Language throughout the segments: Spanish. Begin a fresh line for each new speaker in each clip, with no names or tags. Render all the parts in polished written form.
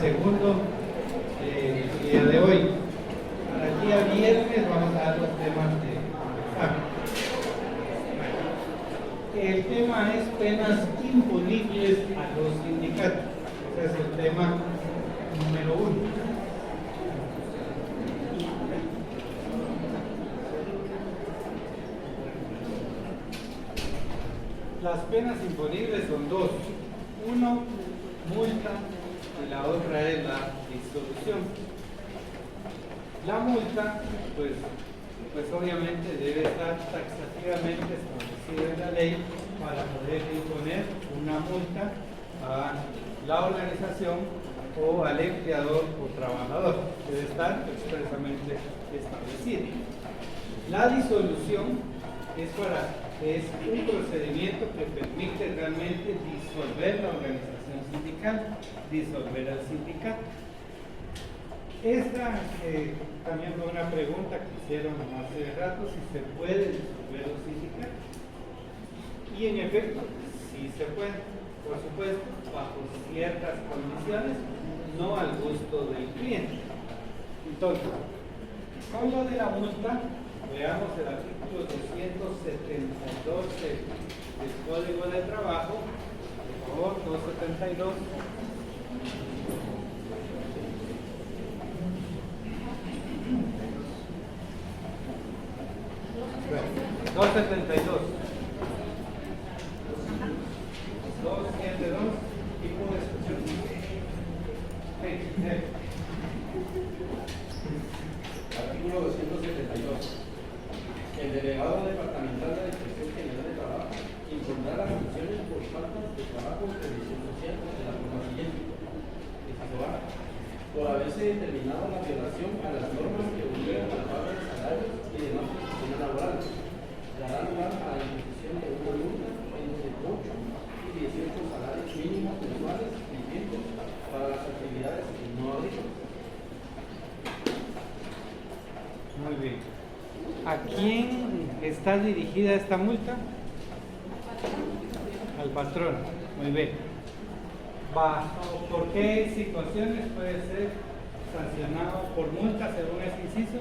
segundo día de hoy. Para el día viernes vamos a dar los temas de examen. El tema es penas imponibles a los sindicatos. Ese es el tema número 1. Las penas imponibles son dos. Uno, multa, y la otra es la disolución. La multa, pues obviamente debe estar taxativamente establecida en la ley para poder imponer una multa a la organización o al empleador o trabajador. Debe estar expresamente establecida. La disolución es un procedimiento que permite realmente disolver la organización sindical, disolver al sindicato. Esta también fue una pregunta que hicieron hace rato, si se puede disolver los sindicatos. Y en efecto, sí se puede, por supuesto, bajo ciertas condiciones, no al gusto del cliente. Entonces, con lo de la multa, veamos el artículo 272 del Código de Trabajo, por favor, 272. 272. 272, tipo de expresión.
Artículo 272. El delegado departamental de la Inspección General de Trabajo impondrá las sanciones por faltas de trabajo en previsión social de la forma siguiente. Por haberse determinado la violación a las normas que obligan a la paga de salarios y demás prestaciones laborales, dará lugar a la imposición de una multa entre 8 y 18 salarios mínimos mensuales vigentes para las actividades no agrícolas.
Muy bien. ¿A quién está dirigida esta multa? Al patrón. Muy bien. ¿Por qué situaciones puede ser sancionado por multa según este inciso?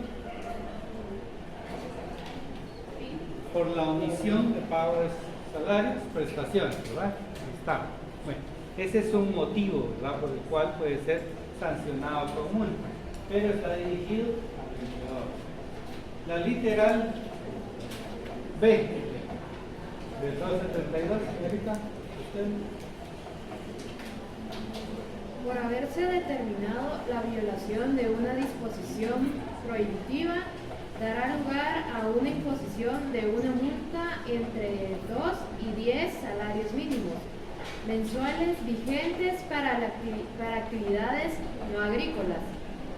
Por la omisión de pago de salarios, prestaciones, ¿verdad? Ahí está. Bueno, ese es un motivo, ¿verdad?, por el cual puede ser sancionado con multa, pero está dirigido al empleador. La literal B del 272, señorita, usted.
Por haberse determinado la violación de una disposición prohibitiva, dará lugar a una imposición de una multa entre 2 y 10 salarios mínimos mensuales vigentes para actividades no agrícolas.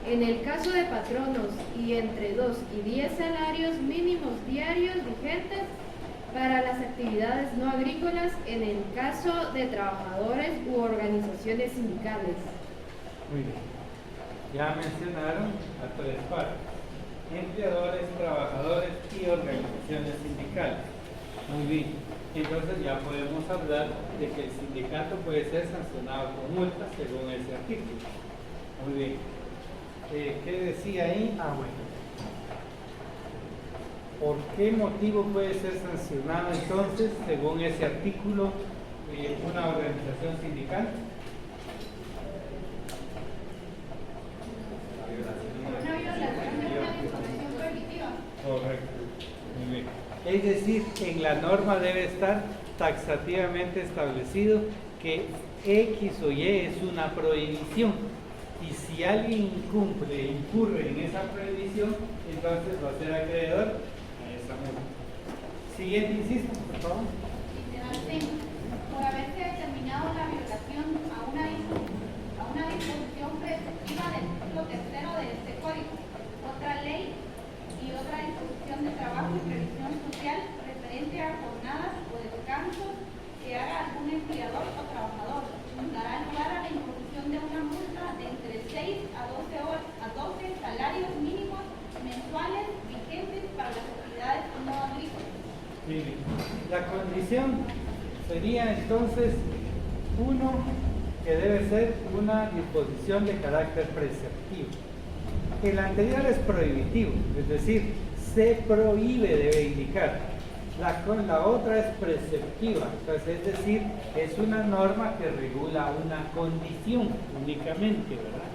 En el caso de patronos, y entre 2 y 10 salarios mínimos diarios vigentes para las actividades no agrícolas en el caso de trabajadores u organizaciones sindicales.
Muy bien. Ya mencionaron a tres partes: empleadores, trabajadores y organizaciones sindicales. Muy bien. Entonces ya podemos hablar de que el sindicato puede ser sancionado con multa según ese artículo. Muy bien. ¿Qué decía ahí? Bueno. ¿Por qué motivo puede ser sancionado entonces, según ese artículo, una organización sindical?
Una violación de una disposición prohibitiva.
Correcto. Muy bien. Es decir, en la norma debe estar taxativamente establecido que X o Y es una prohibición. Y si alguien incurre en esa prohibición, entonces va a ser acreedor a esa multa. Siguiente inciso, por favor.
Literal C. Por haberse determinado la violación a una disposición preceptiva del título tercero de este código, otra ley y otra disposición de trabajo y previsión social referente a jornadas o descansos que haga algún empleador o trabajador, dará lugar a la imposición de una multa de entre 6 a 12 salarios mínimos mensuales vigentes para las actividades no agrícolas.
La condición sería entonces 1, que debe ser una disposición de carácter preceptivo. El anterior es prohibitivo, es decir, se prohíbe, debe indicar. La otra es preceptiva, entonces, es decir, es una norma que regula una condición únicamente, ¿verdad?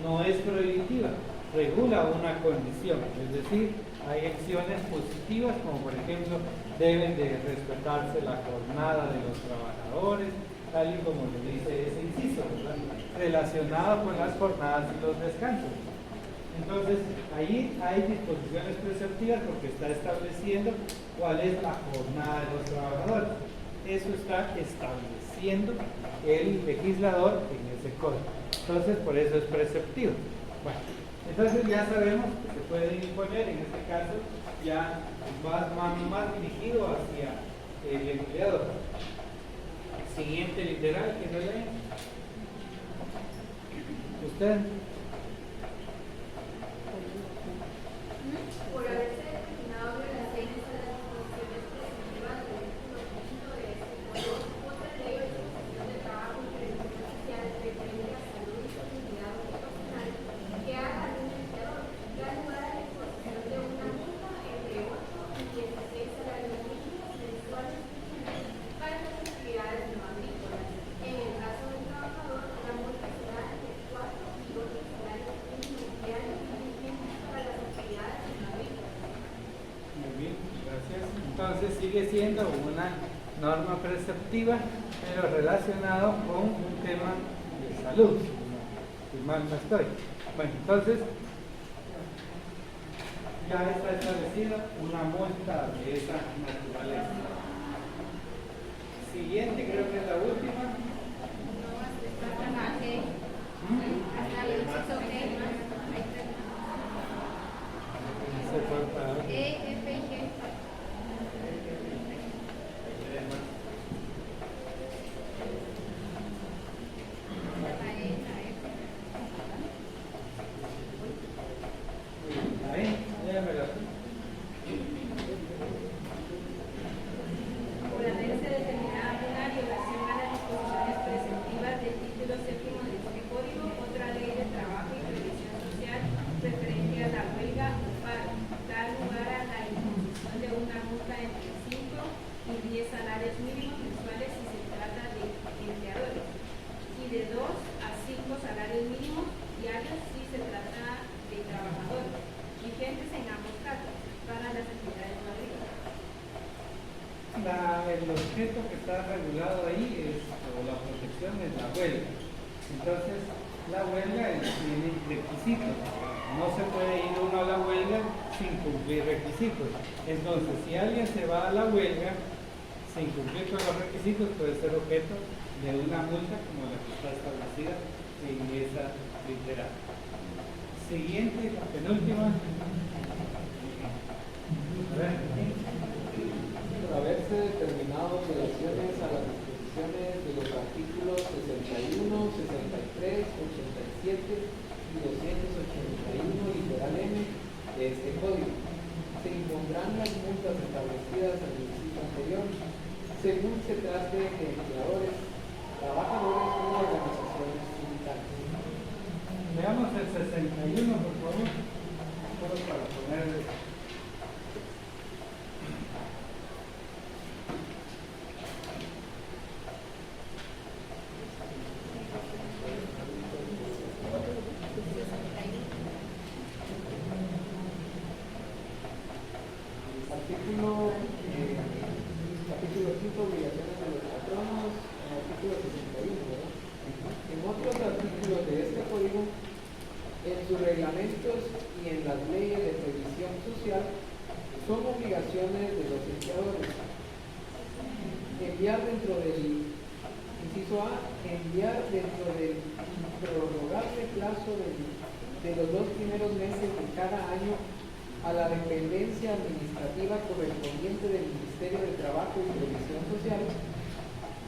No es prohibitiva, regula una condición, es decir, hay acciones positivas como por ejemplo deben de respetarse la jornada de los trabajadores, tal y como lo dice ese inciso, ¿verdad? Relacionado con las jornadas y los descansos. Entonces, ahí hay disposiciones preceptivas porque está estableciendo cuál es la jornada de los trabajadores. Eso está estableciendo el legislador en ese código. Entonces, por eso es preceptivo. Bueno, entonces ya sabemos que se puede imponer, en este caso, ya más dirigido hacia el empleador. Siguiente literal, que no lee. ¿Usted?
Por haberse determinado violaciones a las disposiciones preceptivas del título quinto de este código, otra ley o disposición de trabajo y previsión social referente a salud y seguridad ocupacional que haga un empleador da lugar a la imposición de una multa entre 8 y 16 salarios mínimos mensuales para las actividades no agrícolas. En el caso del trabajador, la multa será entre 4 y 8 salarios mínimos diarios para las actividades no agrícolas.
Muy bien, gracias. Entonces sigue siendo una norma preceptiva, pero relacionado con un tema de salud, si mal no estoy. Bueno, entonces ya está establecida una multa de esa naturaleza. Siguiente, creo que es la última.
Hasta el inciso G.
Se fue para-
E, F y G.
Ahí, léamelo.
Por haberse determinado una violación a las disposiciones preceptivas del título séptimo de este código, otra ley de trabajo y previsión social referente a la huelga o paro, da lugar a la imposición de una multa entre 5 y 10 salarios mínimos mensuales si se trata de empleadores, y de 2 a 5 salarios mínimos diarios si se trata de trabajadores, vigentes en ambos casos para las actividades no agrícolas.
El objeto que está regulado ahí o la protección es la huelga. Entonces, la huelga tiene requisitos. No se puede ir uno a la huelga sin cumplir requisitos. Entonces, si alguien se va a la huelga sin cumplir con los requisitos, puede ser objeto de una multa como la que está establecida en esa literal. Siguiente, la penúltima. A ver,
Por haberse determinado violaciones a las disposiciones de los artículos 61, 63, 87 y 281 literal M de este código, se impondrán las multas establecidas en el inciso anterior, según se trate de empleadores, trabajadores o organizaciones sindicales.
veamos el 61, por favor. Solo para poner.
Artículo 5, obligaciones de los patronos, artículo 61, ¿verdad? En otros artículos de este código, en sus reglamentos y en las leyes de previsión social, son obligaciones de los empleadores enviar dentro del inciso A, enviar dentro del prorrogable plazo de los 2 primeros meses de cada año a la dependencia administrativa correspondiente del Ministerio de Trabajo y Previsión Social,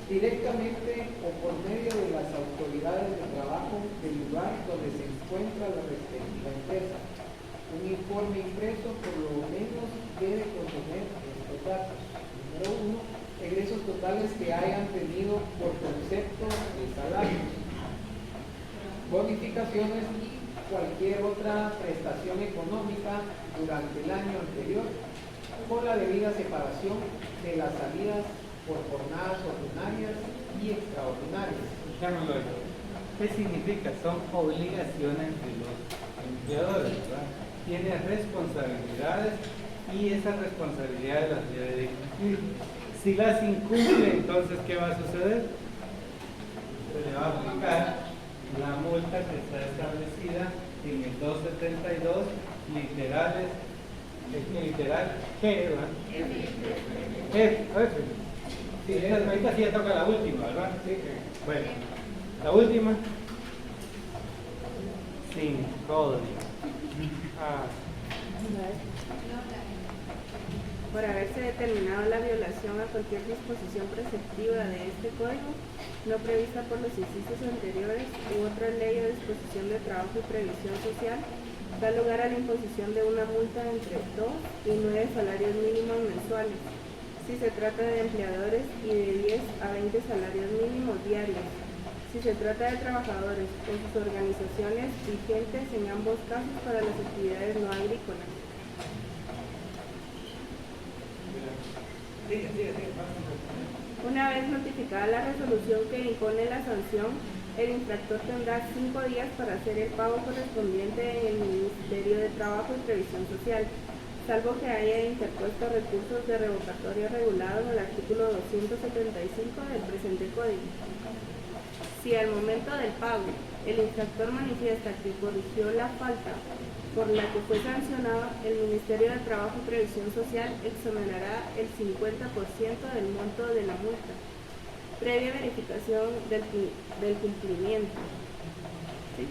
directamente o por medio de las autoridades de trabajo del lugar donde se encuentra la respectiva empresa. Un informe impreso por lo menos debe contener estos datos. Número 1, egresos totales que hayan tenido por concepto de salarios.
bonificaciones y cualquier otra prestación económica durante el año anterior, con la debida separación de las salidas por jornadas ordinarias y extraordinarias.
Dejémoslo ahí. ¿Qué significa? Son obligaciones de los empleadores, ¿verdad? Tiene responsabilidades y esas responsabilidades las debe de cumplir. Si las incumple, entonces, ¿qué va a suceder? Se le va a aplicar la multa que está establecida en el 272, literales, literal G, ¿verdad? F. Sí, ahorita sí ya toca la última, ¿verdad? Sí. Bueno, la última. Sin código.
Por haberse determinado la violación a cualquier disposición preceptiva de este código, no prevista por los incisos anteriores u otra ley o disposición de trabajo y previsión social, da lugar a la imposición de una multa entre 2 y 9 salarios mínimos mensuales, si se trata de empleadores, y de 10 a 20 salarios mínimos diarios, si se trata de trabajadores o sus organizaciones vigentes en ambos casos para las actividades no agrícolas. Una vez notificada la resolución que impone la sanción, el infractor tendrá 5 días para hacer el pago correspondiente en el Ministerio de Trabajo y Previsión Social, salvo que haya interpuesto recursos de revocatoria regulado en el artículo 275 del presente código. Si al momento del pago el infractor manifiesta que corrigió la falta por la que fue sancionado, el Ministerio de Trabajo y Previsión Social exonerará el 50% del monto de la multa, previa verificación del cumplimiento. ¿Sí?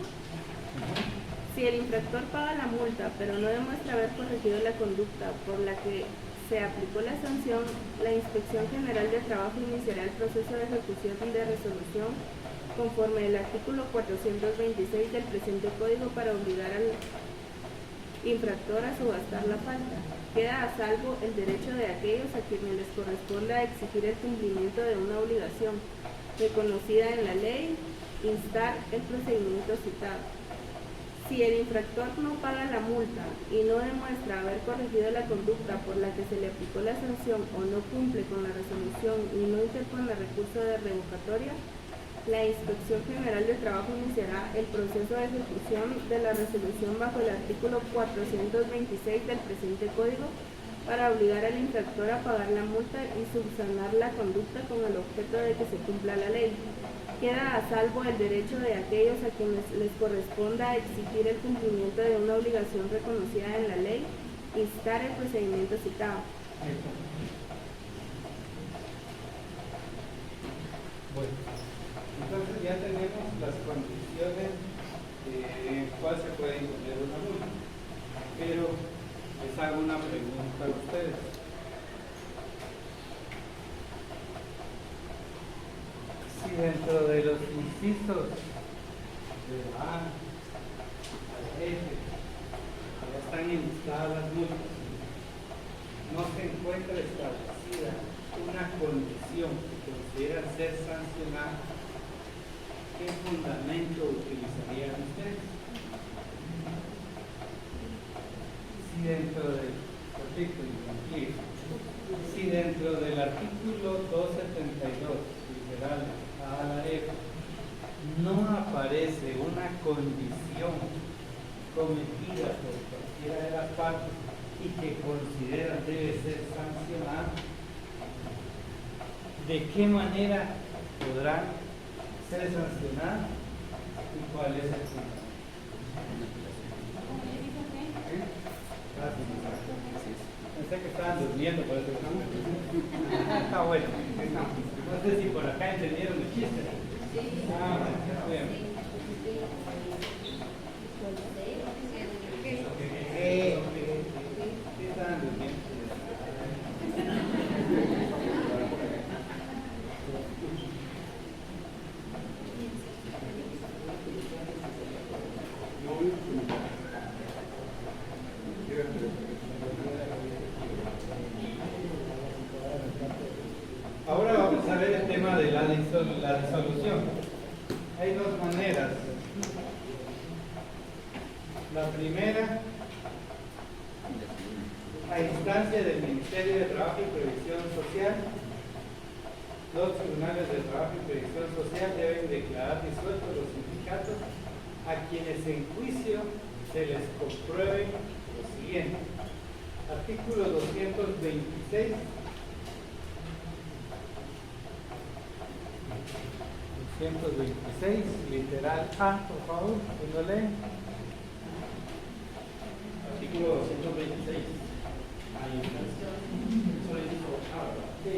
Si el infractor paga la multa, pero no demuestra haber corregido la conducta por la que se aplicó la sanción, la Inspección General de Trabajo iniciará el proceso de ejecución de resolución conforme el artículo 426 del presente código para obligar al infractor a subastar la falta. Queda a salvo el derecho de aquellos a quienes les corresponda exigir el cumplimiento de una obligación reconocida en la ley, instar el procedimiento citado. Si el infractor no paga la multa y no demuestra haber corregido la conducta por la que se le aplicó la sanción o no cumple con la resolución y no interpone recurso de revocatoria, la Inspección General de Trabajo iniciará el proceso de ejecución de la resolución bajo el artículo 426 del presente código para obligar al infractor a pagar la multa y subsanar la conducta con el objeto de que se cumpla la ley. Queda a salvo el derecho de aquellos a quienes les corresponda exigir el cumplimiento de una obligación reconocida en la ley, instar el procedimiento citado.
Bueno, entonces ya tenemos las condiciones en cuál se puede imponer una multa, pero les hago una pregunta a ustedes. Si dentro de los incisos de A a la F ya están enlistadas las multas, no se encuentra establecida una condición que consideran ser sancionada, ¿qué fundamento utilizarían ustedes? Si dentro del artículo 272, literal A a la F, no aparece una condición cometida por cualquiera de las partes y que consideran debe ser sancionada, ¿de qué manera podrán ser sancionadas y cuál es el fundamento? Pensé que estaban durmiendo, por eso está bueno. No sé si por acá entendieron el chiste. Está bien. Sí, estaban durmiendo. Ahora vamos a ver el tema de la disolución. Hay dos maneras. La primera, a instancia del Ministerio de Trabajo y Previsión Social, los tribunales de trabajo y previsión social deben declarar disueltos los sindicatos a quienes en juicio se les compruebe lo siguiente. Artículo 226. 226, literal A, por favor, ¿quién lo lee?
Artículo 226. A instancia, solicitud A, que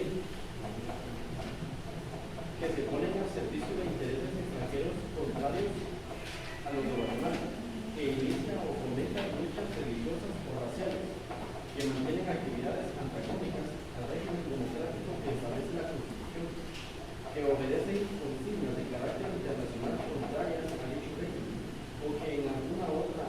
se ponen al servicio de intereses extranjeros contrarios a los de Guatemala, que inician o fomentan luchas religiosas o raciales, que mantienen actividades antagónicas al régimen democrático que establece la Constitución, que obedecen consignas de carácter internacional contrarias a dicho régimen, o que en alguna otra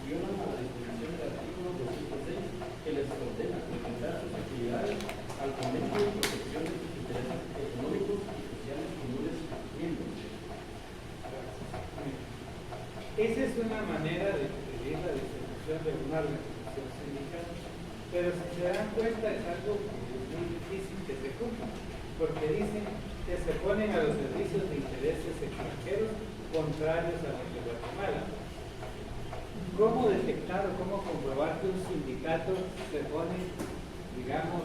violan a la disposición del artículo 206 que les ordena concentrar sus actividades al fomento y protección de sus intereses económicos y sociales comunes miembros.
Esa es una manera de pedir la disolución de una organización sindical, pero si se dan cuenta es algo que es muy difícil que se cumpla, porque dicen que se ponen a los servicios de intereses extranjeros contrarios a los de Guatemala. ¿Cómo detectar o cómo comprobar que un sindicato se pone, digamos,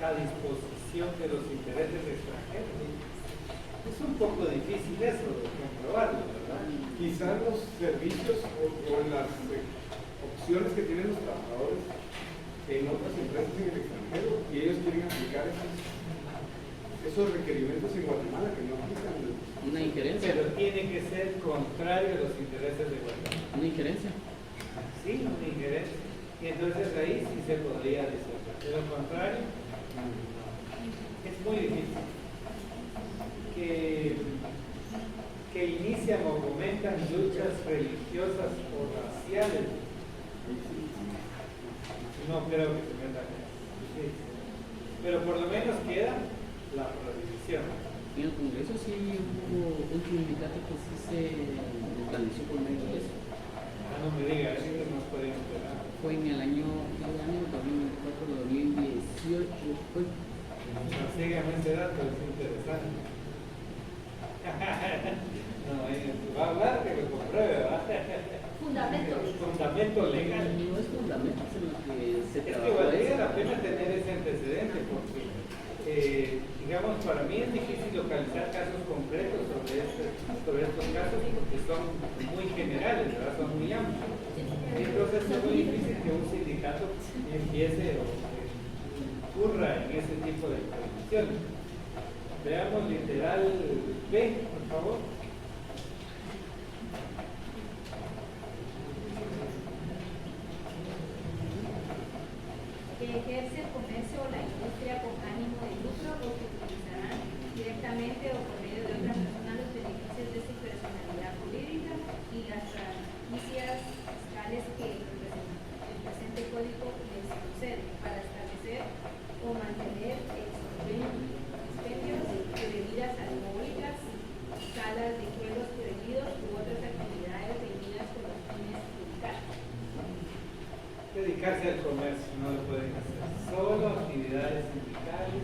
a disposición de los intereses extranjeros? Es un poco difícil eso de comprobarlo, ¿verdad?
Quizás los servicios o las opciones que tienen los trabajadores en otras empresas en el extranjero y ellos quieren aplicar esos requerimientos en Guatemala que no aplican.
Una injerencia.
Pero tiene que ser contrario a los intereses de Guatemala.
Una injerencia.
Sí, una injerencia. Y entonces ahí sí se podría disolver. De lo contrario, es muy difícil. Que inician o fomentan luchas religiosas o raciales. No creo que se meta en eso. Sí. Pero por lo menos queda la prohibición.
En el Congreso sí hubo un sindicato que sí se estableció por medio de eso.
No me diga, eso que nos podemos esperar.
Fue en el año 2024-2018.
Síganme ese dato, es interesante. No, va a hablar que lo compruebe, ¿verdad?
Fundamento.
Fundamento legal.
No es fundamento, es en lo que se
Es que
trabajó.
valdría la pena tener ese antecedente porque, digamos, para mí es difícil localizar casos concretos sobre estos casos porque son muy generales, ¿verdad? Son muy amplios. Entonces es muy difícil que un sindicato empiece o incurra en ese tipo de prohibiciones. Veamos literal B, por favor.
Que ejerce el comercio o la industria con ánimo de lucro o que utilizarán directamente o por medio de otras personas los beneficios de su personalidad jurídica y las franquicias fiscales que el presente código les concede para establecer o mantener expendios de bebidas alcohólicas, salas de juegos prohibidos u otras actividades reunidas con los fines sindicales.
Dedicarse al comercio no lo pueden hacer, solo actividades sindicales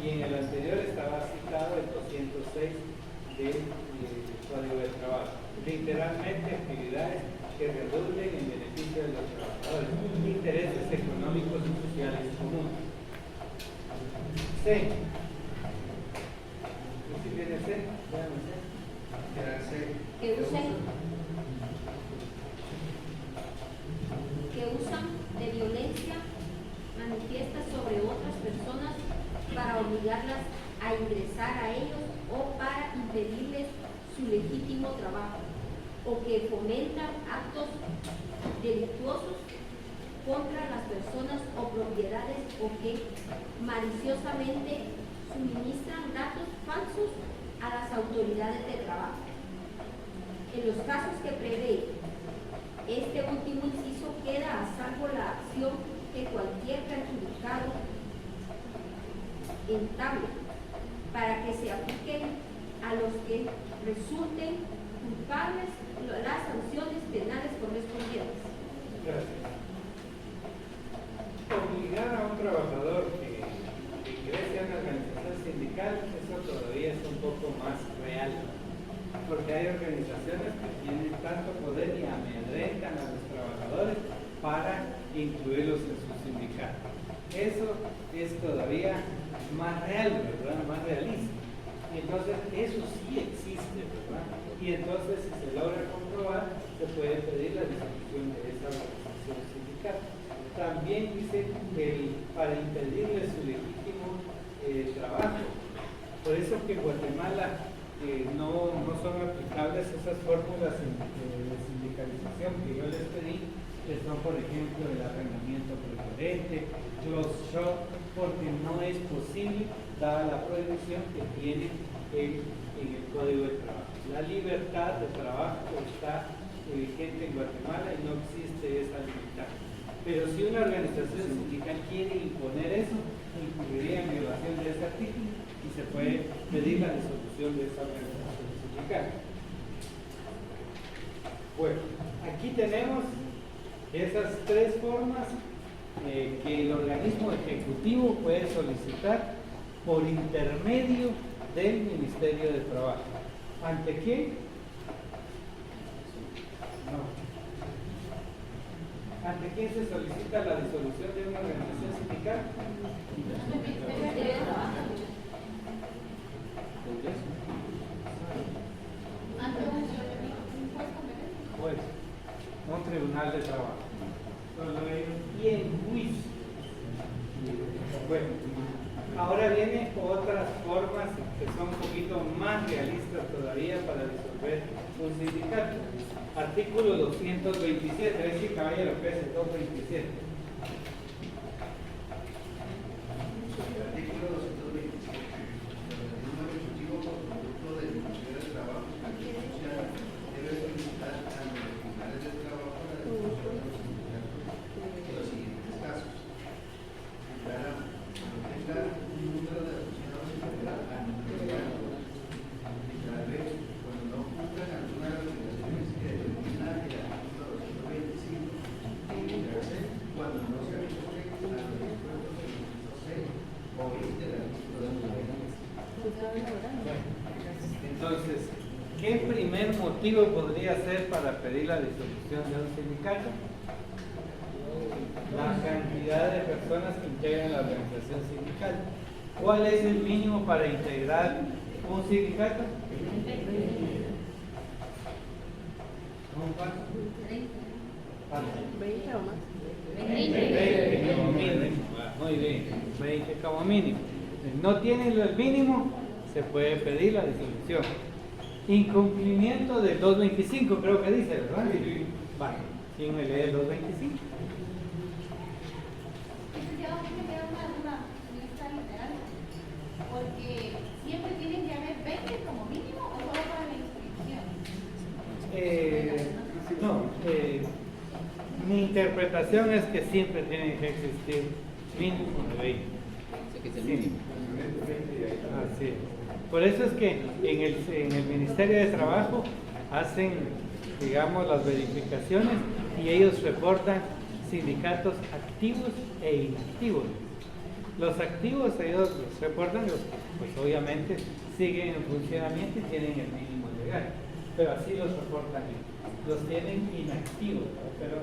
y en el anterior estaba citado el 206 del Código del Trabajo. Literalmente actividades que redunden en beneficio de los trabajadores, intereses económicos y sociales comunes. C. ¿Sí viene C? Vean C.
Que usan de violencia manifiesta sobre otras personas para obligarlas a ingresar a ellos o para impedirles su legítimo trabajo, o que fomentan actos delictuosos contra las personas o propiedades, o que maliciosamente suministran datos falsos a las autoridades de trabajo. En los casos que prevé este último inciso, queda a salvo la acción que cualquier perjudicado entable para que se apliquen a los que resulten culpables las sanciones penales correspondientes.
solicitan a los trabajadores para incluirlos en su sindicato. Eso es todavía más real, ¿verdad? Más realista. Y entonces eso sí existe, ¿verdad? Y entonces si se logra comprobar, se puede pedir la disolución de esa organización sindical. También dice para impedirle su legítimo trabajo. Por eso que en Guatemala no son aplicables esas fórmulas de sindicalización que yo les pedí, que son, por ejemplo, el arrendamiento preferente, close shop, porque no es posible, dada la prohibición que tiene en el Código de Trabajo. La libertad de trabajo está vigente en Guatemala y no existe esa libertad. Pero si una organización sindical quiere imponer eso, incluiría en violación de ese artículo y se puede pedir la disolución de esa organización sindical. Bueno, aquí tenemos esas tres formas que el organismo ejecutivo puede solicitar por intermedio del Ministerio de Trabajo. ¿Ante quién? No. ¿Ante quién se solicita la disolución de una organización sindical? Pues, un tribunal de trabajo. Solo ellos y en juicio. Bueno, ahora vienen otras formas que son un poquito más realistas todavía para disolver un sindicato. Artículo 227, es decir, caballero, que es el 227.
Artículo 227. El organismo ejecutivo por conducto del Ministerio de Trabajo y Previsión Social debe solicitar a los tribunales de trabajo la disolución de los sindicatos en los siguientes casos. Declara no tenga un número de asociados superior al número de años. Declara cuando no cumplan alguna de las obligaciones que determina el artículo 225. Declara cuando no se ajuste a los dispuestos del inciso 6 o 20 del artículo 225.
Entonces, ¿qué primer motivo podría ser para pedir la disolución de un sindicato? La cantidad de personas que integran la organización sindical. ¿Cuál es el mínimo para integrar un sindicato? ¿Cuánto?
20 o más.
20 como mínimo. Muy bien, 20 como mínimo. Si no tienen el mínimo, se puede pedir la disolución. Incumplimiento del 225, creo que dice, ¿verdad? Vale, ¿quién me lee el 225?
Licenciado, a mí me queda una duda en esta literal, porque siempre tienen que haber 20 como mínimo o solo para la inscripción.
No, mi interpretación es que siempre tiene que existir mínimo de 20. Sí. Así es. Por eso es que en el Ministerio de Trabajo hacen, digamos, las verificaciones y ellos reportan sindicatos activos e inactivos. Los activos ellos los reportan, pues obviamente siguen en funcionamiento y tienen el mínimo legal, pero así los reportan. Los tienen inactivos, ¿no? Pero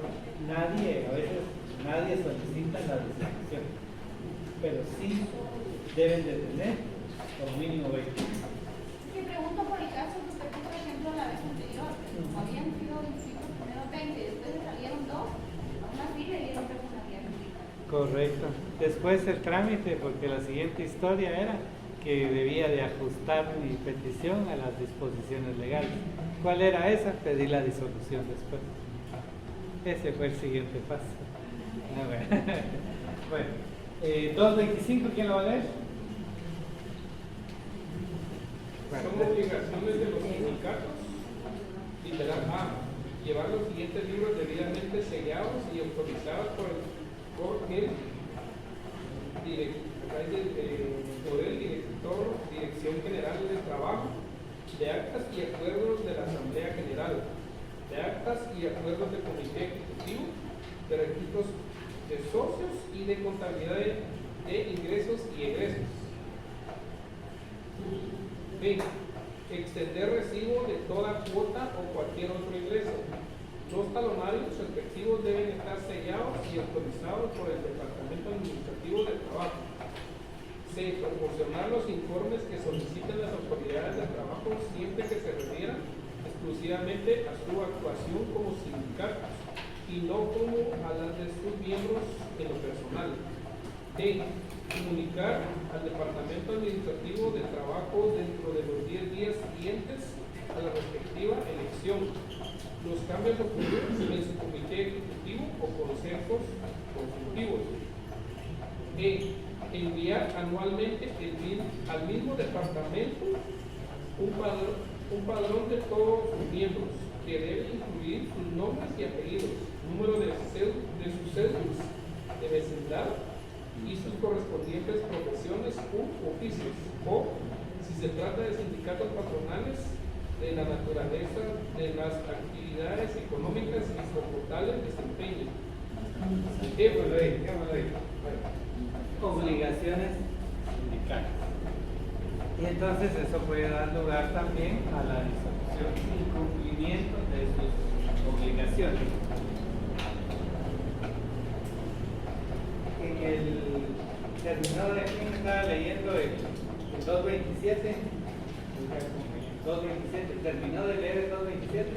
a veces nadie solicita la disolución, pero sí deben de tener como mínimo 20.
Que pregunto por el caso que usted puso, por ejemplo, la vez anterior, habían sido inscritos primero 20, después le salieron 2, aún así le dieron personalidad jurídica.
Correcto. Después el trámite, porque la siguiente historia era que debía de ajustar mi petición a las disposiciones legales. ¿Cuál era esa? Pedir la disolución después. Ese fue el siguiente paso. Bueno, 225, ¿quién lo va a leer?
Son obligaciones de los sindicatos, literal A, llevar los siguientes libros debidamente sellados y autorizados por el Dirección General del Trabajo, de actas y acuerdos de la Asamblea General, de actas y acuerdos del Comité Ejecutivo, de registros de socios y de contabilidad de ingresos y egresos. B. Extender recibo de toda cuota o cualquier otro ingreso. No
talonarios respectivos deben estar sellados y autorizados por el Departamento Administrativo del Trabajo. C. Proporcionar los informes que soliciten las autoridades del trabajo siempre que se refieran exclusivamente a su actuación como sindicatos y no como a las de sus miembros en lo personal. D. Comunicar al Departamento Administrativo del Trabajo dentro de los 10 días siguientes a la respectiva elección los cambios ocurridos en su comité ejecutivo o consejos consultivos. E. Enviar anualmente al mismo departamento un padrón de todos sus miembros que debe incluir sus nombres y apellidos, número de sus cédulas de vecindad y sus correspondientes profesiones u oficios, o si se trata de sindicatos patronales, de la naturaleza de las actividades económicas y como tales desempeñen.
Obligaciones sindicales. Y entonces eso puede dar lugar también a la disolución, incumplimiento de sus obligaciones. En el terminado de aquí me estaba leyendo el 227. 227, terminó de leer el 227.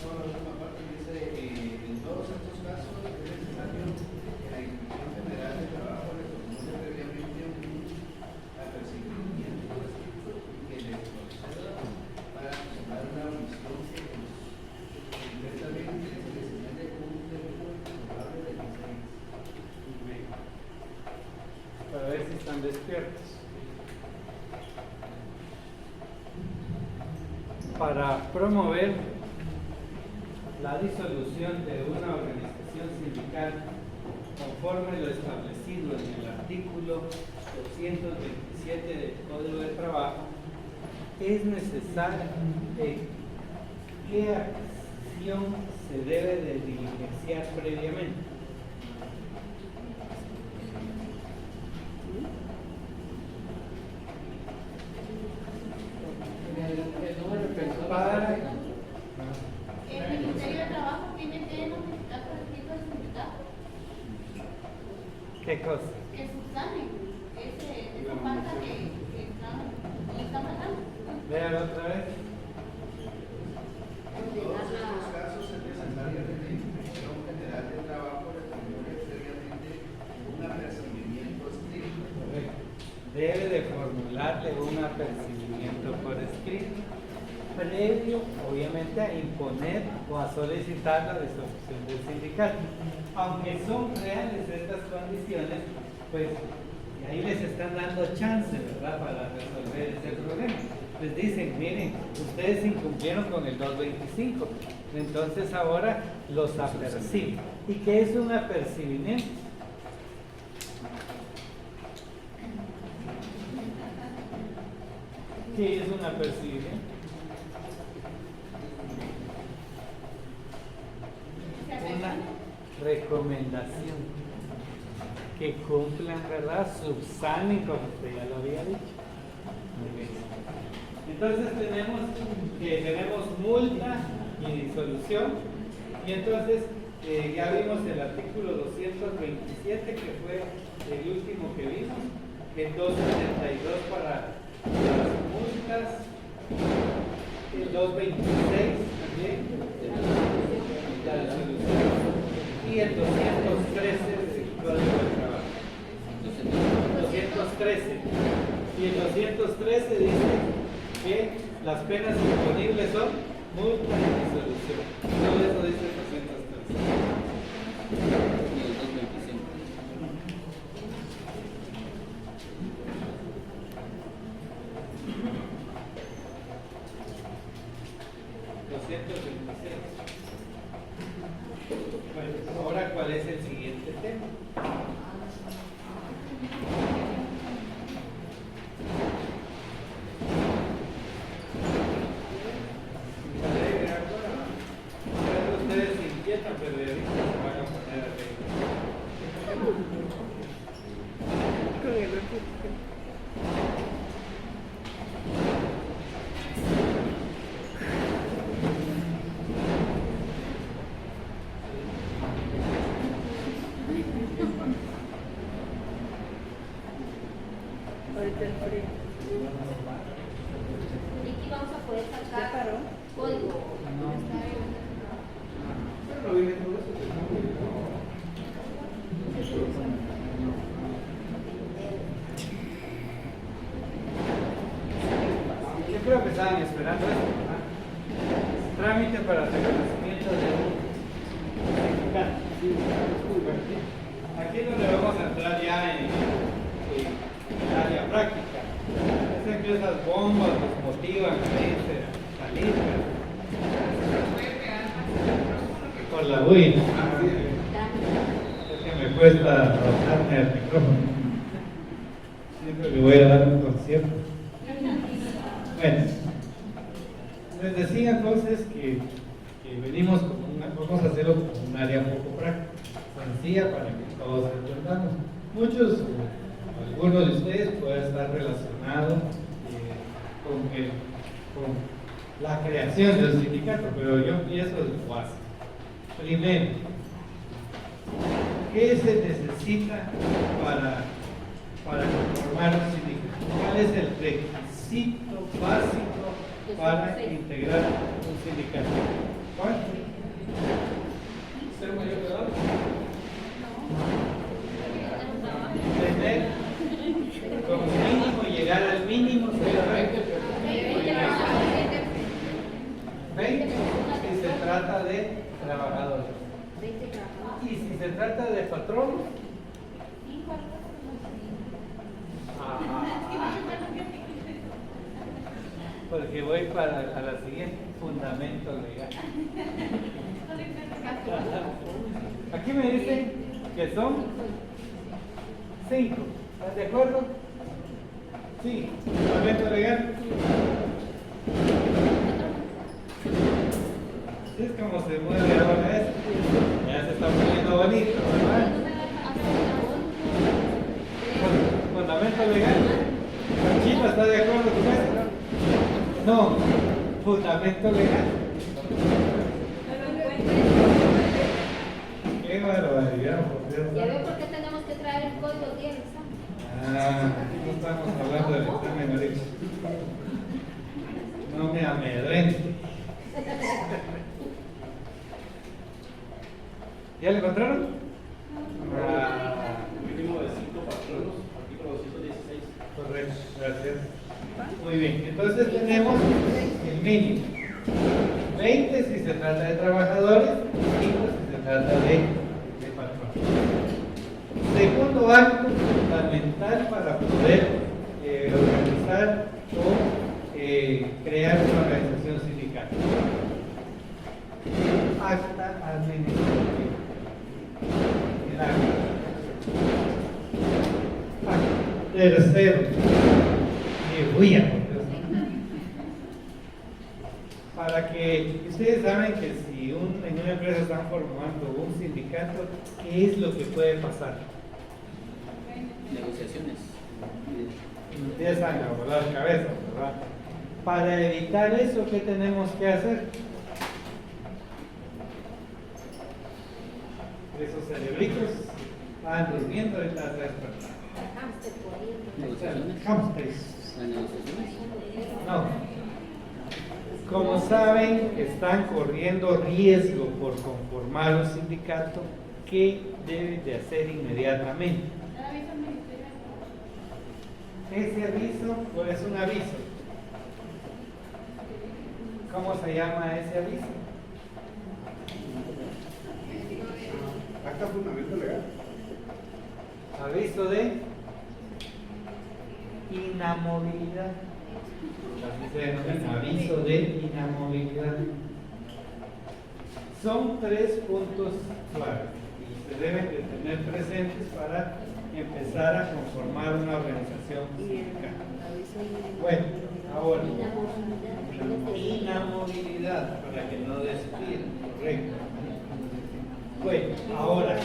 No, la última parte dice, en todos estos casos es necesario que la Inspección General de Trabajo le formule previamente un apercibimiento escrito que le proceda para tomar una omisión que completamente se le señale un delito probable de licencia.
Para ver si están despiertos. Para promover la disolución de una organización sindical conforme lo establecido en el artículo 227 del Código de Trabajo, es necesario qué acción se debe de diligenciar previamente. Para
El Ministerio de Trabajo tiene que notificar por escrito al sindicato
¿qué cosa?
que subsanen esa falta que están pasando.
Vean otra vez.
En todos estos casos es necesario que la Inspección General de Trabajo le formule previamente un apercibimiento escrito.
Debe de formularle un apercibimiento por escrito, previo, obviamente, a imponer o a solicitar la disolución del sindicato. Aunque son reales estas condiciones, pues ahí les están dando chance, ¿verdad?, para resolver este problema. Les dicen, miren, ustedes incumplieron con el 225, entonces ahora los aperciben. ¿Y qué es un apercibimiento? ¿Qué es un apercibimiento? Una recomendación que cumplan, ¿verdad? Subsanen, como usted ya lo había dicho. Muy bien. Entonces tenemos multa y disolución, y entonces ya vimos el artículo 227, que fue el último que vimos, el 272 para las multas, el 226 también, la disolución, y el 213 del Código de Trabajo. 213. Y el 213 dice que las penas imponibles son multa y disolución. Todo eso dice el 213.
Y el 225.
Bueno, ahora, ¿cuál es el siguiente tema? Ustedes se inquietan, pero de ahorita se van a poner a reír.
Con el refugio. del frente.
Y aquí vamos a poder
¿Ya
sacar
paró?
código.
Pero no viene todo eso.
Yo creo que estaban esperando esto, ¿verdad? Trámite para reconocimiento de un certificado. Aquí es donde vamos a entrar ya en el área práctica. Es que esas bombas nos motivan a irse, a salir. Por la bulla. Es que me cuesta adaptarme al micrófono. Siempre que voy a dar un concierto. Bueno, les decía entonces que venimos con vamos a hacerlo como un área un poco práctica, sencilla para que todos entendamos. Algunos de ustedes pueden estar relacionados con la creación del sindicato, pero yo empiezo de lo básico. Primero, ¿qué se necesita para conformar un sindicato? ¿Cuál es el requisito básico para integrar un sindicato? ¿Cuál?
Ser mayor de edad.
Tener como mínimo, llegar al mínimo, ser 20 si se trata de trabajadores. Y si se trata de patronos, porque voy para a la siguiente, fundamento legal. Aquí me dicen que son 5. ¿Estás de acuerdo? Sí. Fundamento legal. Así es como se mueve ahora esto. Ya se está poniendo bonito, ¿verdad? Fundamento legal. Chino, ¿está de acuerdo con esto? No. Fundamento legal. Qué barbaridad, por Dios.
Ya veo por qué tenemos que traer el código 10, ¿sabes?
No estamos hablando del examen ahorita. No me amedrente. ¿Ya lo encontraron?
Mínimo de 5 patronos, artículo 216.
Correcto, gracias. Muy bien, entonces tenemos el mínimo. 20 si se trata de trabajadores, 5 si se trata de patrones. Segundo acto fundamental para poder organizar o crear una organización sindical. Acta administrativa. El acta. Tercero. Para que ustedes saben que si en una empresa están formando un sindicato, ¿qué es lo que puede pasar?
Negociaciones.
Empiezan a volar cabezas, ¿verdad? Para evitar eso, ¿qué tenemos que hacer? Esos cerebritos van durmiendo ahorita atrás.
Negociaciones.
Hamsters.
Las negociaciones.
No. Como saben, están corriendo riesgo por conformar un sindicato. ¿Qué deben de hacer inmediatamente? Ese aviso, pues es un aviso. ¿Cómo se llama ese aviso?
Acta fundamento legal.
Aviso de inamovilidad. Así se denomina, aviso de inamovilidad. Son 3 puntos claves y se deben de tener presentes para empezar a conformar una organización sindical. Bueno, ahora, inamovilidad, para que no despidan, correcto. Bueno, ahora,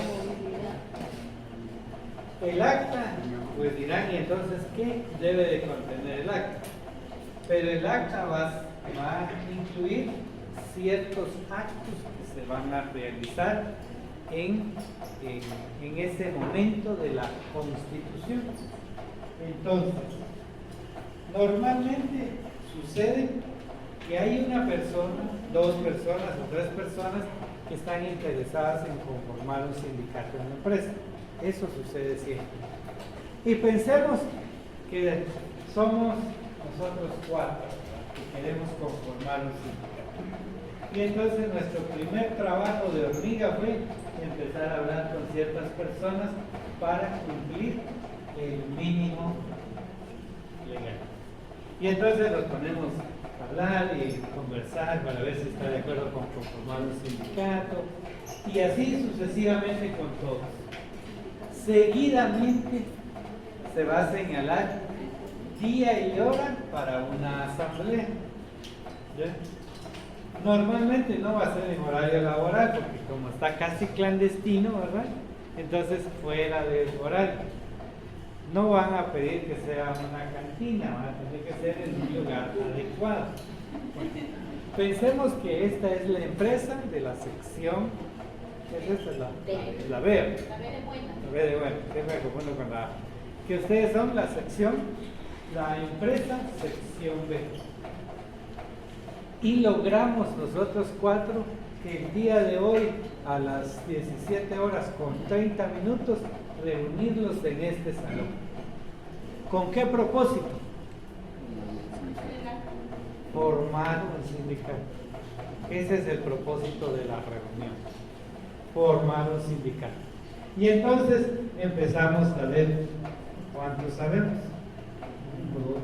el acta, pues dirán, y entonces, ¿qué debe de contener el acta? Pero el acta va a incluir ciertos actos que se van a realizar en ese momento de la Constitución. Entonces, Normalmente sucede que hay una persona, 2 personas o 3 personas que están interesadas en conformar un sindicato en la empresa. Eso sucede siempre. Y pensemos que somos nosotros 4 que queremos conformar un sindicato. Y entonces nuestro primer trabajo de hormiga fue empezar a hablar con ciertas personas para cumplir el mínimo legal. Y entonces nos ponemos a hablar y conversar para ver si está de acuerdo con conformar un sindicato, y así sucesivamente con todos. Seguidamente se va a señalar día y hora para una asamblea. ¿Ya? Normalmente no va a ser en horario laboral, porque como está casi clandestino, ¿verdad? Entonces fuera del horario. No van a pedir que sea una cantina, van a tener que ser en un lugar adecuado. Pensemos que esta es la empresa de la sección, ¿qué es esta? La B.
La B de buena.
La B de buena, que me confundo con la A. Que ustedes son la sección, la empresa sección B. Y logramos nosotros 4 que el día de hoy a las 17 horas con 30 minutos reunirlos en este salón. ¿Con qué propósito? Formar un sindicato. Ese es el propósito de la reunión. Formar un sindicato. Y entonces empezamos a ver cuántos sabemos. 1, 2,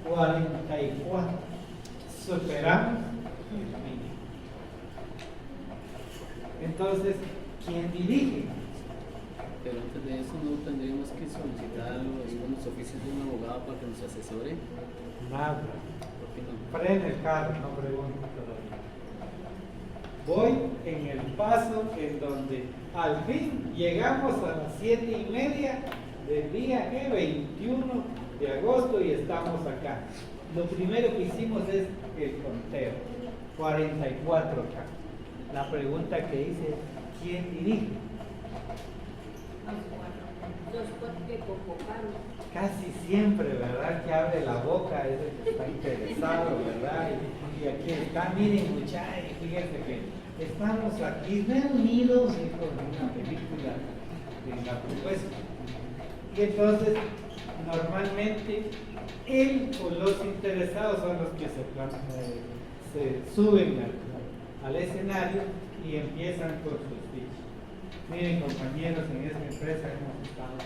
3, 4, 5, 44. Superamos el mínimo. Entonces, ¿quién dirige?
Pero antes de eso, ¿no tendríamos que solicitar los oficios de un abogado para que nos asesore?
Nada.
¿Por qué no?
Frena el carro, no pregunto todavía. Voy en el paso en donde al fin llegamos a las 7:30 del día 21 de agosto y estamos acá. Lo primero que hicimos es el conteo. 44 acá. La pregunta que hice es, ¿quién dirige?
Los 4 que convocaron.
Casi siempre, ¿verdad? Que abre la boca es el que está interesado, ¿verdad? Y aquí está, miren muchachos, fíjense que estamos aquí reunidos con una película en la propuesta. Y entonces, normalmente, él o los interesados son los que se suben al escenario y empiezan con su speech. Miren, compañeros, en esta empresa hemos estado.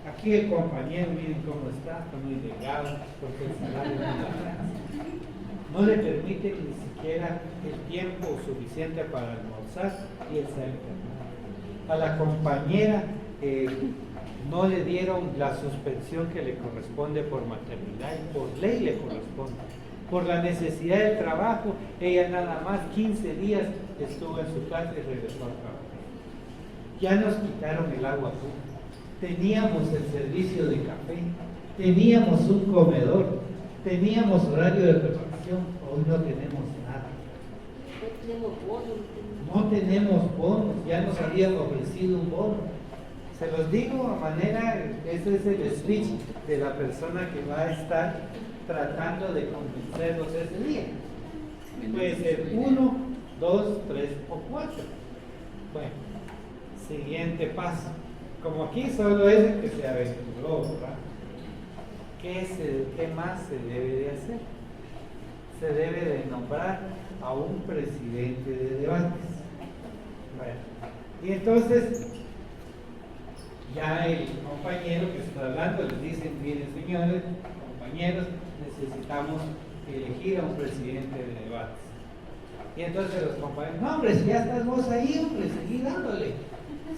Aquí el compañero, miren cómo está muy delgado, porque el salario no le permite ni siquiera el tiempo suficiente para almorzar y el salario. A la compañera no le dieron la suspensión que le corresponde por maternidad y por ley le corresponde. Por la necesidad del trabajo, ella nada más 15 días estuvo en su casa y regresó al trabajo. Ya nos quitaron el agua pura. Teníamos el servicio de café, teníamos un comedor, teníamos horario de preparación, hoy no tenemos nada. No tenemos bonos, ya nos habían ofrecido un bono. Se los digo a manera, ese es el speech de la persona que va a estar tratando de convencerlos ese día. Puede ser 1, 2, 3 o 4. Bueno, siguiente paso. Como aquí solo es el que se aventuró, ¿verdad? ¿Qué más se debe de hacer? Se debe de nombrar a un presidente de debates. Bueno, y entonces ya el compañero que está hablando les dice, miren señores, compañeros, necesitamos elegir a un presidente de debates. Y entonces los compañeros, no hombre, si ya estás vos ahí, hombre, seguí dándole.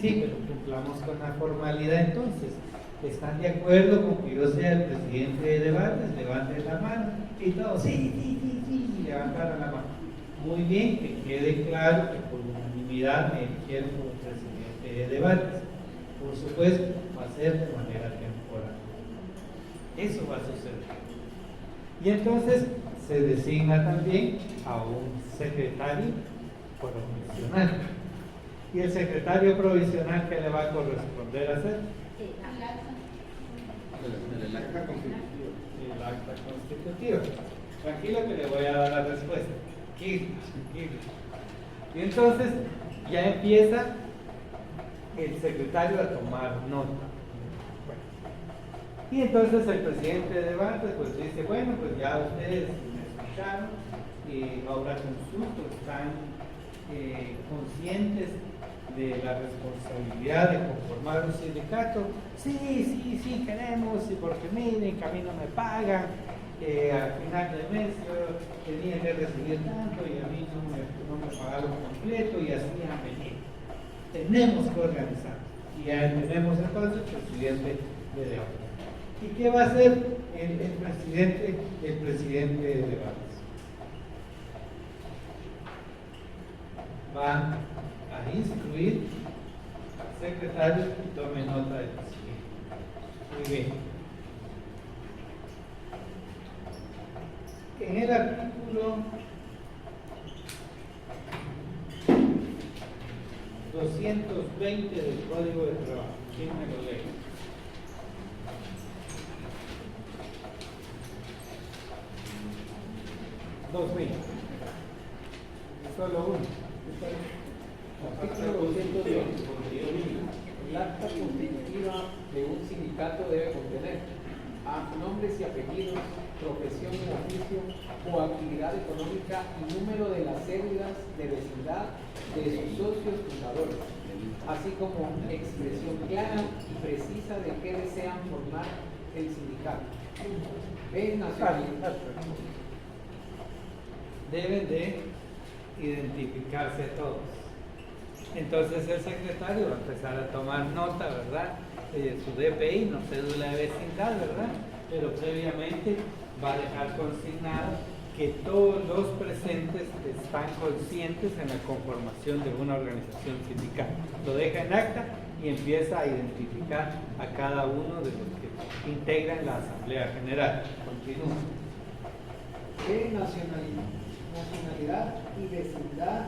Sí, pero cumplamos con la formalidad entonces. ¿Están de acuerdo con que yo sea el presidente de debates? Levanten la mano. Y todos, sí, y levantaron la mano. Muy bien, que quede claro que por unanimidad me eligieron como presidente de debates. Por supuesto, va a ser de manera temporal. Eso va a suceder. Y entonces se designa también a un secretario provisional. ¿Y el secretario provisional qué le va a corresponder hacer?
el acta constitutiva.
El acta constitutiva. Tranquilo que le voy a dar la respuesta. Tranquilo. Y entonces ya empieza el secretario a tomar nota. Y entonces el presidente de debate pues dice, bueno, pues ya ustedes me escucharon, ahora consulto, están conscientes de la responsabilidad de conformar un sindicato. Sí, queremos, y porque miren, que a mí no me pagan, al final del mes yo tenía que recibir tanto y a mí no me pagaron completo y así han venido. Tenemos que organizar. Y ya tenemos entonces presidente de debate. ¿Y qué va a hacer el presidente de debates? Va a instruir al secretario que tome nota de lo siguiente. Muy bien. En el artículo 220 del Código de Trabajo, ¿quién me lo lee? Solo uno.
Artículo 220. El acta constitutiva de un sindicato debe contener nombres y apellidos, profesión y oficio o actividad económica y número de las cédulas de vecindad de sus socios fundadores, así como expresión clara y precisa de qué desean formar el sindicato. Nacionalidad.
Deben de identificarse todos. Entonces el secretario va a empezar a tomar nota, ¿verdad? Su DPI, no cédula de vecindad, ¿verdad? Pero previamente va a dejar consignado que todos los presentes están conscientes en la conformación de una organización sindical. Lo deja en acta y empieza a identificar a cada uno de los que integran la Asamblea General. Continúa.
Nacionalidad y vecindad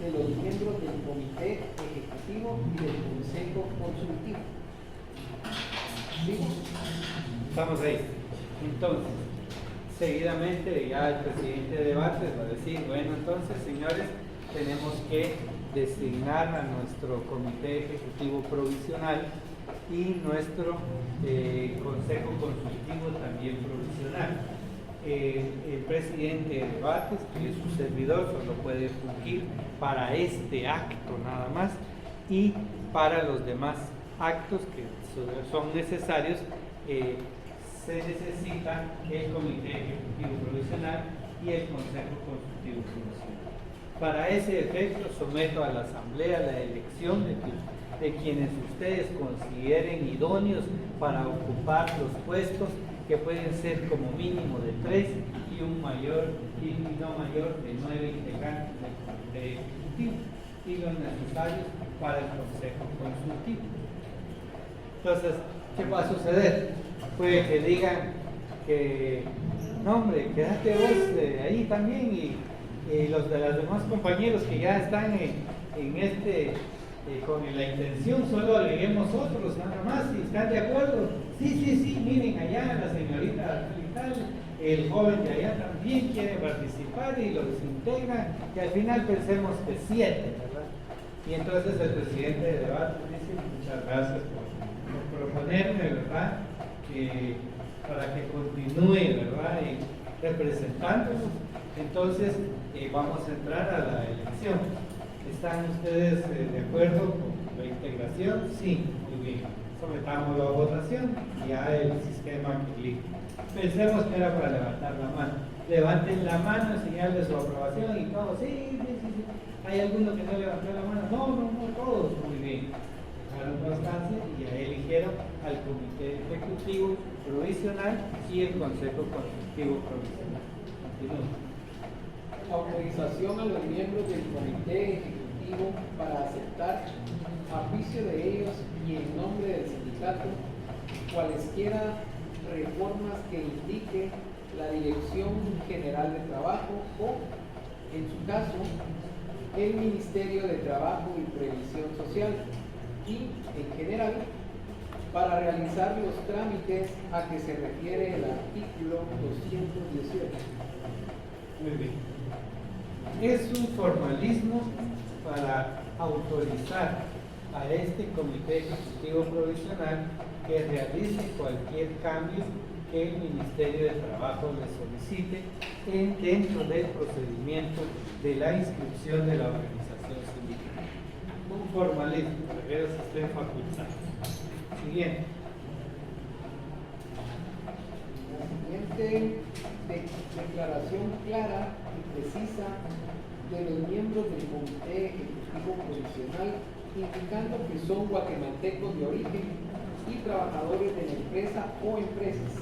de los miembros del Comité Ejecutivo y del Consejo Consultivo. ¿Sí?
Estamos ahí. Entonces, seguidamente ya el presidente de debates va a decir, bueno, entonces, señores, tenemos que designar a nuestro Comité Ejecutivo Provisional y nuestro Consejo Consultivo también provisional. El presidente de debates, que es su servidor, solo puede fungir para este acto nada más, y para los demás actos que son necesarios se necesita el Comité Ejecutivo Provisional y el Consejo Consultivo Provisional. Para ese efecto someto a la Asamblea la elección de quienes ustedes consideren idóneos para ocupar los puestos, que pueden ser como mínimo de 3 y no mayor de 9 integrantes del Comité Ejecutivo y los necesarios para el Consejo Consultivo. Entonces, ¿qué va a suceder? Puede que digan que, no hombre, quédate vos ahí también y los de los demás compañeros que ya están en este con la intención, solo aleguemos otros nada más, si están de acuerdo. Sí, miren allá la señorita tal, el joven de allá también quiere participar y los integran, y al final pensemos que 7, ¿verdad? Y entonces el presidente de debate dice, muchas gracias por proponerme, ¿verdad? Para que continúe, ¿verdad? Representándonos. Entonces vamos a entrar a la elección. ¿Están ustedes de acuerdo con la integración? Sí, muy bien. Sometámoslo a votación y ya el sistema que elige. Pensemos que era para levantar la mano. Levanten la mano en señal de su aprobación y todos, sí. ¿Hay alguno que no levantó la mano? No, todos. Muy bien. Dejaron constancia y ya eligieron al Comité Ejecutivo Provisional y el Consejo Consultivo Provisional. Continúa.
Autorización a los miembros del Comité Ejecutivo para aceptar, a juicio de ellos y en nombre del sindicato, cualesquiera reformas que indique la Dirección General de Trabajo o, en su caso, el Ministerio de Trabajo y Previsión Social y, en general, para realizar los trámites a que se refiere el artículo 218.
Muy bien. Es un formalismo para autorizar a este Comité Ejecutivo Provisional que realice cualquier cambio que el Ministerio de Trabajo le solicite dentro del procedimiento de la inscripción de la organización sindical. Un formalismo, para que ellos estén facultados. Siguiente.
La siguiente declaración clara y precisa de los miembros del Comité Ejecutivo Provisional, indicando que son guatemaltecos de origen y trabajadores de la empresa o empresas,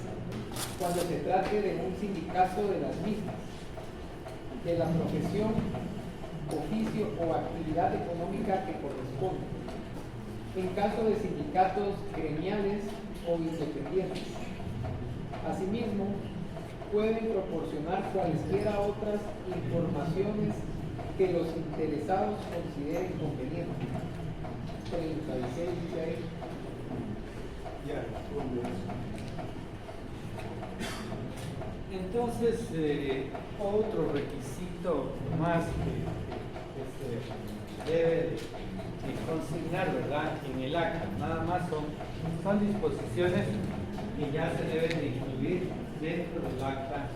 cuando se trate de un sindicato de las mismas, de la profesión, oficio o actividad económica que corresponde, en caso de sindicatos gremiales o independientes. Asimismo, pueden proporcionar cualesquiera otras informaciones que los interesados consideren convenientes. 36 dice ahí.
Ya, entonces, otro requisito más que se debe de consignar, ¿verdad?, en el acta, nada más son disposiciones que ya se deben de incluir dentro del acta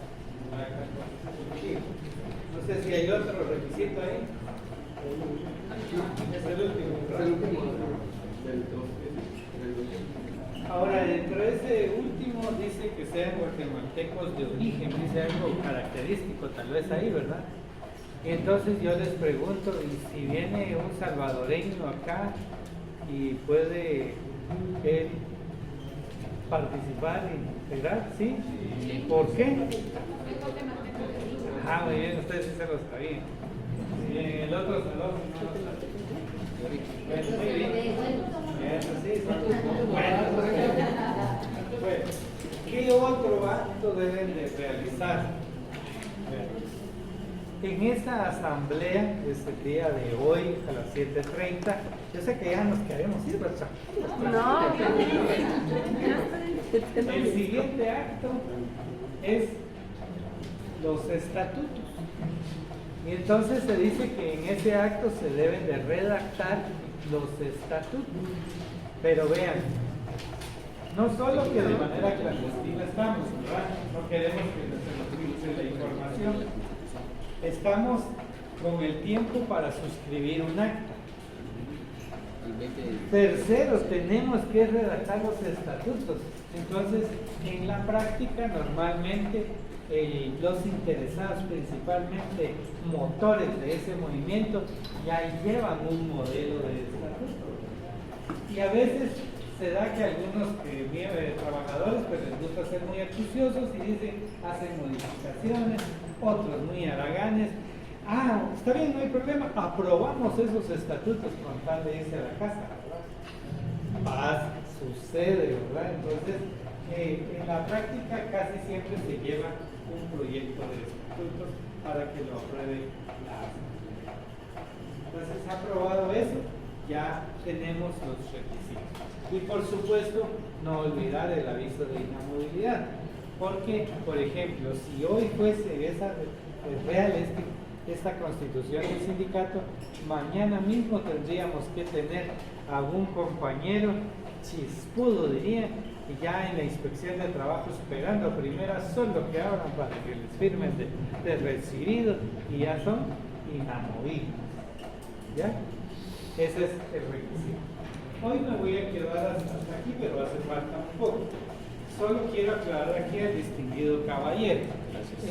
constitutiva. No sé si hay otro requisito ahí. Es el último. Ahora, dentro de ese último dice que sean guatemaltecos de origen, dice algo característico tal vez ahí, ¿verdad? Entonces yo les pregunto, ¿y si viene un salvadoreño acá y puede él participar e integrar? ¿Sí? ¿Por qué? Ah, muy bien, ustedes sí se lo sabían. Sí, en el otro salón no lo sabían. Bueno, muy bien. Eso sí, bueno, ¿qué otro acto deben de realizar? En esta asamblea, el día de hoy a las 7:30, yo sé que ya nos queremos ir, ¿verdad?
No.
El siguiente acto es los estatutos. Y entonces se dice que en ese acto se deben de redactar los estatutos. Pero vean, no solo que de manera clandestina estamos, ¿verdad? No queremos que se nos utilice la información. Estamos con el tiempo para suscribir un acta. Tercero, tenemos que redactar los estatutos. Entonces, en la práctica, normalmente los interesados, principalmente motores de ese movimiento, ya llevan un modelo de estatuto. Y a veces se da que algunos trabajadores pues les gusta ser muy astuciosos y dicen, hacen modificaciones, otros muy haraganes. Ah, está bien, no hay problema, aprobamos esos estatutos con tal de irse a la casa, ¿verdad? Sucede, ¿verdad? Entonces, en la práctica casi siempre se lleva un proyecto de estatutos para que lo apruebe la asamblea. Entonces, aprobado eso, ya tenemos los requisitos. Y por supuesto, no olvidar el aviso de inamovilidad. Porque, por ejemplo, si hoy fuese real esta constitución del sindicato, mañana mismo tendríamos que tener a un compañero chispudo, diría, y ya en la inspección de trabajo esperando a primeras solo que abran para que les firmen de recibido y ya son inamovibles. ¿Ya? Ese es el requisito. Hoy me voy a quedar hasta aquí, pero hace falta un poco. Solo quiero aclarar aquí al distinguido caballero.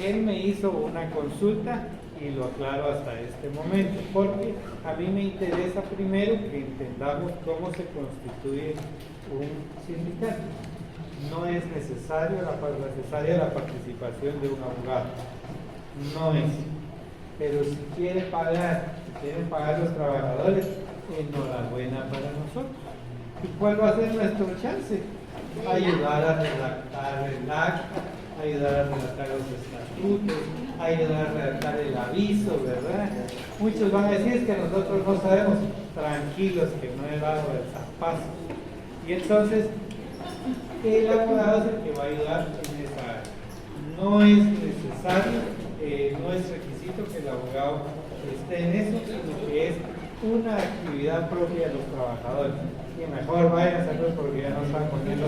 Él me hizo una consulta y lo aclaro hasta este momento, porque a mí me interesa primero que entendamos cómo se constituye un sindicato. No es necesaria la participación de un abogado, no es. Pero si quieren pagar los trabajadores, enhorabuena para nosotros. ¿Y cuál va a ser nuestro chance? Ayudar a redactar el acta, ayudar a redactar los estatutos, ayudar a redactar el aviso, ¿verdad? Muchos van a decir que nosotros no sabemos, tranquilos que no he dado el zapazo. Y entonces el abogado es el que va a ayudar en esa área. No es necesario, no es requisito que el abogado esté en eso, sino que es una actividad propia de los trabajadores. Y mejor vayan a hacerlo porque ya no están poniendo.